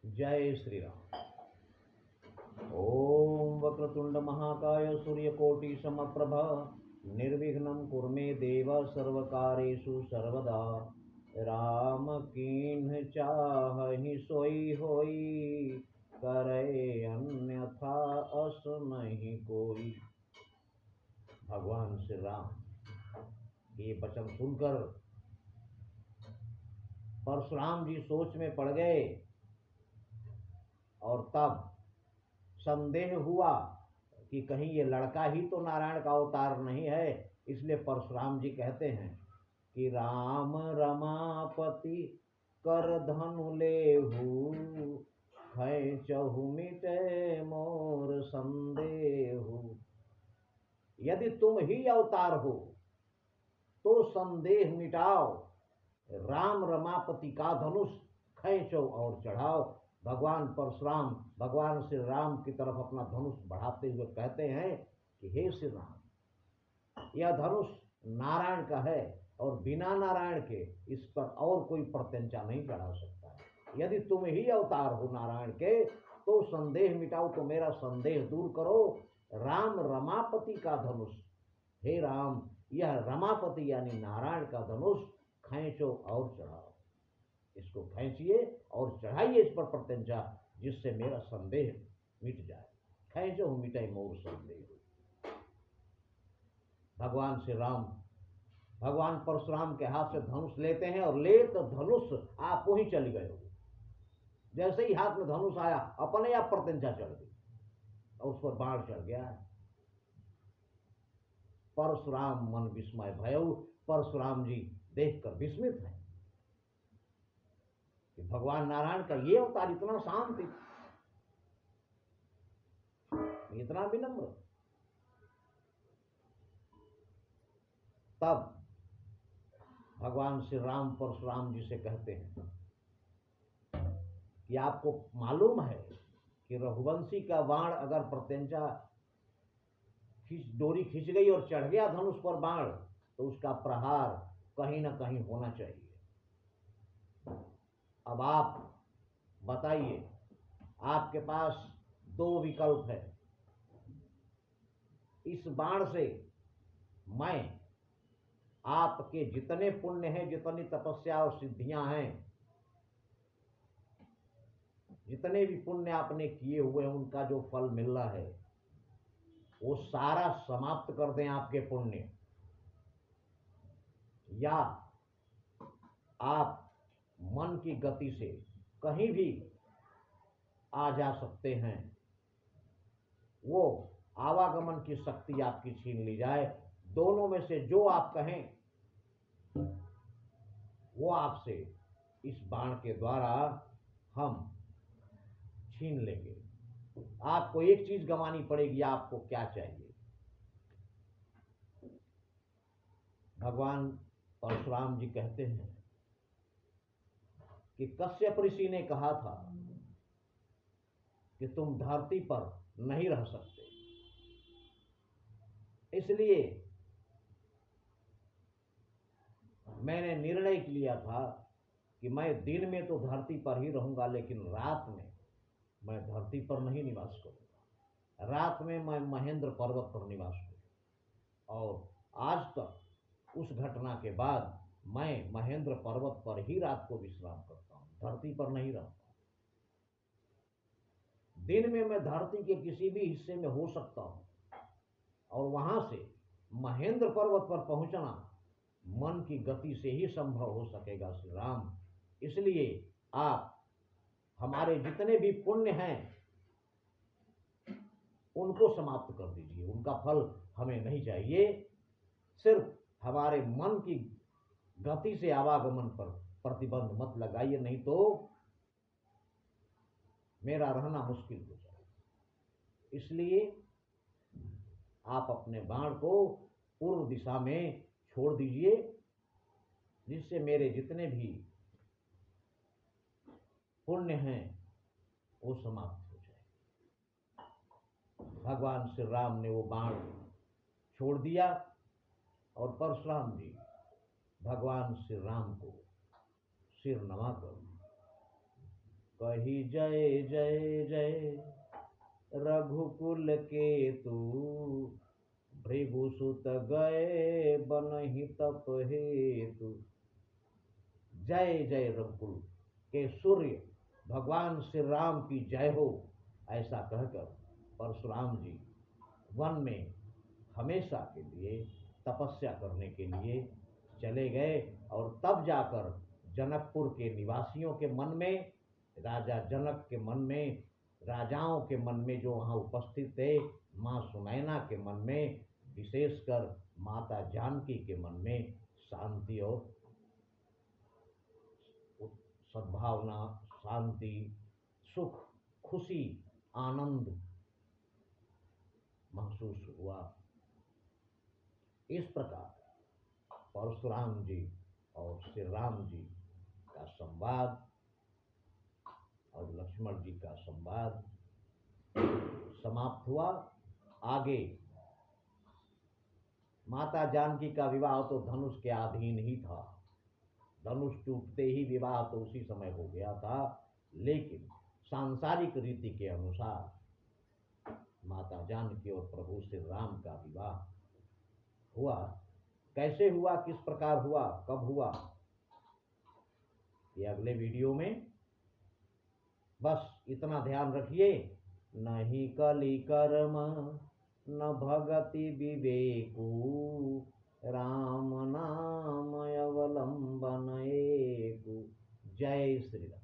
जय श्री राम। ओम वक्रतुंड महाकाय सूर्यकोटि समप्रभ निर्विघ्नं कुरु मे देव सर्वकार्येषु सर्वदा। राम कीन्ह चाहि सोई होई, करे अन्यथा अस नहीं कोई। भगवान श्री राम ये वचन सुनकर परशुराम जी सोच में पड़ गए और तब संदेह हुआ कि कहीं ये लड़का ही तो नारायण का अवतार नहीं है। इसलिए परशुराम जी कहते हैं कि राम रमापति कर धनु लेहु, खैचहु मिटे मोर संदेहु। यदि तुम ही अवतार हो तो संदेह मिटाओ, राम रमापति का धनुष खींचो और चढ़ाओ। भगवान परशुराम भगवान श्री राम की तरफ अपना धनुष बढ़ाते हुए कहते हैं कि हे श्री राम, यह धनुष नारायण का है और बिना नारायण के इस पर और कोई प्रत्यंचा नहीं चढ़ा सकता है। यदि तुम ही अवतार हो नारायण के तो संदेह मिटाओ, तो मेरा संदेह दूर करो। राम रमापति का धनुष, हे राम यह रमापति यानी नारायण का धनुष खींचो और चढ़ाओ। इसको खींचिए और चढ़ाइए इस पर प्रत्यंचा, जिससे मेरा संदेह मिट जाए। खींचो मिटे मोर संदेह। भगवान श्री राम भगवान परशुराम के हाथ से धनुष लेते हैं और ले तो धनुष आप ही चल गए हो। जैसे ही हाथ में धनुष आया अपने आप प्रत्यंचा चढ़ गई और उस पर बाण चढ़ गया। परशुराम मन विस्मय भयउ। परशुराम जी देखकर विस्मित हैं कि भगवान नारायण का ये अवतार इतना शांत, इतना विनम्र। तब भगवान श्री राम परशुराम जी से कहते हैं कि आपको मालूम है कि रघुवंशी का बाण अगर प्रत्यंचा डोरी खींच गई और चढ़ गया धनुष पर बाण, तो उसका प्रहार कहीं ना कहीं होना चाहिए। अब आप बताइए, आपके पास दो विकल्प है। इस बाण से मैं आपके जितने पुण्य हैं, जितनी तपस्या और सिद्धियां हैं, जितने भी पुण्य आपने किए हुए हैं, उनका जो फल मिल रहा है वो सारा समाप्त कर दें आपके पुण्य, या आप मन की गति से कहीं भी आ जा सकते हैं। वो आवागमन की शक्ति आपकी छीन ली जाए। दोनों में से जो आप कहें वो आपसे इस बाण के द्वारा हम छीन लेंगे। आपको एक चीज गंवानी पड़ेगी। आपको क्या चाहिए? भगवान परशुराम जी कहते हैं कि कश्यप ऋषि ने कहा था कि तुम धरती पर नहीं रह सकते, इसलिए मैंने निर्णय लिया था कि मैं दिन में तो धरती पर ही रहूंगा, लेकिन रात में मैं धरती पर नहीं निवास करूंगा। रात में मैं महेंद्र पर्वत पर निवास करूंगा। और आज तक उस घटना के बाद मैं महेंद्र पर्वत पर ही रात को विश्राम करता हूं, धरती पर नहीं रहता। दिन में मैं धरती के किसी भी हिस्से में हो सकता हूं और वहां से महेंद्र पर्वत पर पहुंचना मन की गति से ही संभव हो सकेगा श्री राम। इसलिए आप हमारे जितने भी पुण्य हैं उनको समाप्त कर दीजिए। उनका फल हमें नहीं चाहिए। सिर्फ हमारे मन की गति से आवागमन पर प्रतिबंध मत लगाइए, नहीं तो मेरा रहना मुश्किल हो जाए। इसलिए आप अपने बाण को पूर्व दिशा में छोड़ दीजिए, जिससे मेरे जितने भी पुण्य हैं वो समाप्त हो जाए। भगवान श्री राम ने वो बाण छोड़ दिया और परशुराम जी भगवान श्री राम को सिर नवाकर कही जय जय जय रघुकुल के तू, भृगुसुत गए बनहि तप हेतु। जय जय रघुकुल के सूर्य भगवान श्री राम की जय हो, ऐसा कहकर परशुराम जी वन में हमेशा के लिए तपस्या करने के लिए चले गए। और तब जाकर जनकपुर के निवासियों के मन में, राजा जनक के मन में, राजाओं के मन में जो वहाँ उपस्थित थे, माँ सुनैना के मन में, विशेषकर माता जानकी के मन में शांति और सद्भावना, शांति, सुख, खुशी, आनंद महसूस हुआ। इस प्रकार परशुराम जी और श्री राम जी का संवाद और लक्ष्मण जी का संवाद समाप्त हुआ। आगे माता जानकी का विवाह तो धनुष के अधीन ही था, धनुष टूटते ही विवाह तो उसी समय हो गया था, लेकिन सांसारिक रीति के अनुसार माता जानकी और प्रभु श्री राम का विवाह हुआ। कैसे हुआ, किस प्रकार हुआ, कब हुआ, ये अगले वीडियो में। बस इतना ध्यान रखिए, नहीं कली कर्म न भगति विवेकु, राम नाम अवलंबन एकु। जय श्री राम।